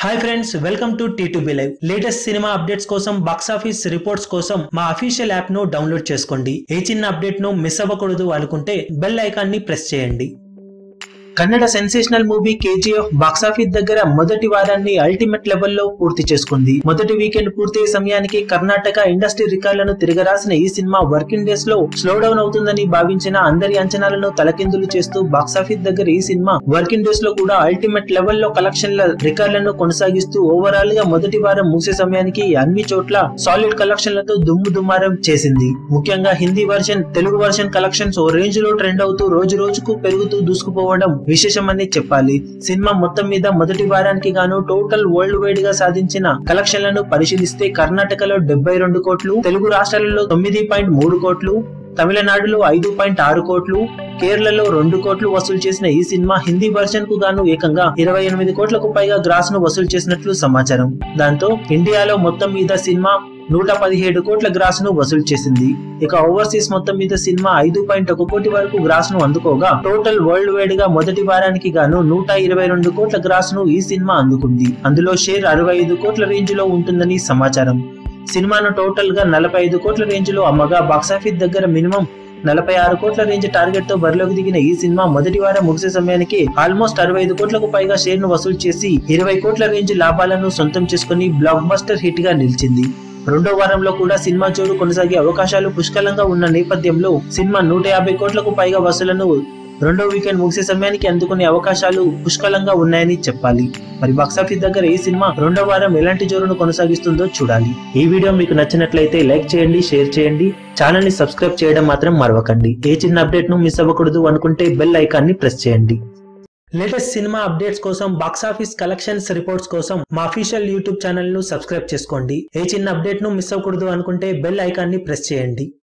Hi friends, welcome to T2B Live. Latest cinema updates కోసం, box office reports కోసం మా official app ను download చేసుకోండి. ఏ చిన్న అప్డేట్ ను మిస్ అవ్వకూడదు అనుకుంటే బెల్ ఐకాన్ ని ప్రెస్ చేయండి. Kannada sensational movie KGF box office దగ్గర మొదటి వారాన్ని అల్టిమేట్ లెవెల్లో పూర్తి చేసుకుంది. మొదటి వీకెండ్ పూర్తయ్యే సమయానికి కర్ణాటక ఇండస్ట్రీ రికార్డులను తిరగరాసిన ఈ సినిమా వర్కింగ్ డేస్ లో స్లో డౌన్ అవుతుందని భావించిన అందరి అంచనాలను తలకిందులు చేస్తూ బాక్స్ ఆఫీస్ దగ్గర ఈ సినిమా వర్కింగ్ డేస్ లో కూడా అల్టిమేట్ లెవెల్లో కలెక్షన్ల రికార్డులను కొనసాగిస్తూ ఓవరాల్ గా మొదటి వారం ముగిసే సమయానికి అన్ని చోట్ల సాలిడ్ కలెక్షన్లతో దుమ్మారం చేసింది. ముఖ్యంగా Hindi version, Telugu version collections ఓ రేంజ్ లో ట్రెండ్ అవుతూ రోజు రోజుకు పెరుగుతూ దూసుకుపోవడం విశేషమని చెప్పాలి. సినిమా మొత్తం మీద మొదటి వారానికి గాను టోటల్ వరల్డ్ వైడ్ గా సాధించిన కలెక్షన్లను పరిశీలిస్తే కర్ణాటకలో 72 కోట్లు, తెలుగు రాష్ట్రాలలో 9.3 కోట్లు, తమిళనాడులో 5.6 కోట్లు, కేరళలో 2 కోట్లు వసూలు చేసిన ఈ సినిమా హిందీ వర్షన్ కు గాను ఏకంగా 28 కోట్లకు పైగా గ్రాస్ ను వసూలు చేసినట్లు సమాచారం. దాంతో ఇండియాలో మొత్తం మీద సినిమా 117 కోట్ల గ్రాస్ ను వసూలు చేసింది. ఇక ఓవర్సీస్ మొత్తం మీద సినిమా 5.1 కోటి వరకు గ్రాస్ ను అందుకోగా టోటల్ వరల్డ్ వైడ్ గా మొదటి వారానికి గాను 122 కోట్ల గ్రాస్ ను ఈ సినిమా అందుకుంది. అందులో షేర్ 65 కోట్ల రేంజ్ లో ఉంటుందని సమాచారం. సినిమాను టోటల్ గా 45 కోట్ల రేంజ్ లో అమ్మగా బాక్సాఫీస్ దగ్గర మినిమం 46 కోట్ల రేంజ్ టార్గెట్ తో బరిలోకి దిగిన ఈ సినిమా మొదటి వారం ముగిసే సమయానికి ఆల్మోస్ట్ 65 కోట్లకు పైగా షేర్ ను వసూలు చేసి 20 కోట్ల రేంజ్ లాభాలను సొంతం చేసుకుని బ్లాక్ బస్టర్ హిట్ గా నిలిచింది. రెండో వారంలో కూడా సినిమా జోరు కొనసాగే అవకాశాలు పుష్కలంగా ఉన్న నేపథ్యంలో సినిమా 150 కోట్లకు పైగా వసూలను రెండో వీకెండ్ ముగిసే సమయానికి అందుకునే అవకాశాలు పుష్కలంగా ఉన్నాయని చెప్పాలి. మరి బాక్సాఫీస్ దగ్గర ఈ సినిమా రెండో వారం ఎలాంటి జోరును కొనసాగిస్తుందో చూడాలి. ఈ వీడియో మీకు నచ్చినట్లయితే లైక్ చేయండి, షేర్ చేయండి, ఛానల్ ని సబ్స్క్రైబ్ చేయడం మాత్రం మరవకండి. ఏ చిన్న అప్డేట్ ను మిస్ అవ్వకూడదు అనుకుంటే బెల్ ఐకాన్ ని ప్రెస్ చేయండి. లేటెస్ట్ సినిమా అప్డేట్స్ కోసం, బాక్స్ ఆఫీస్ కలెక్షన్స్ రిపోర్ట్స్ కోసం మా అఫీషియల్ యూట్యూబ్ ఛానల్ ను సబ్స్క్రైబ్ చేసుకోండి. ఏ చిన్న అప్డేట్ ను మిస్ అవ్వకూడదు అనుకుంటే బెల్ ఐకాన్ ని ప్రెస్ చేయండి.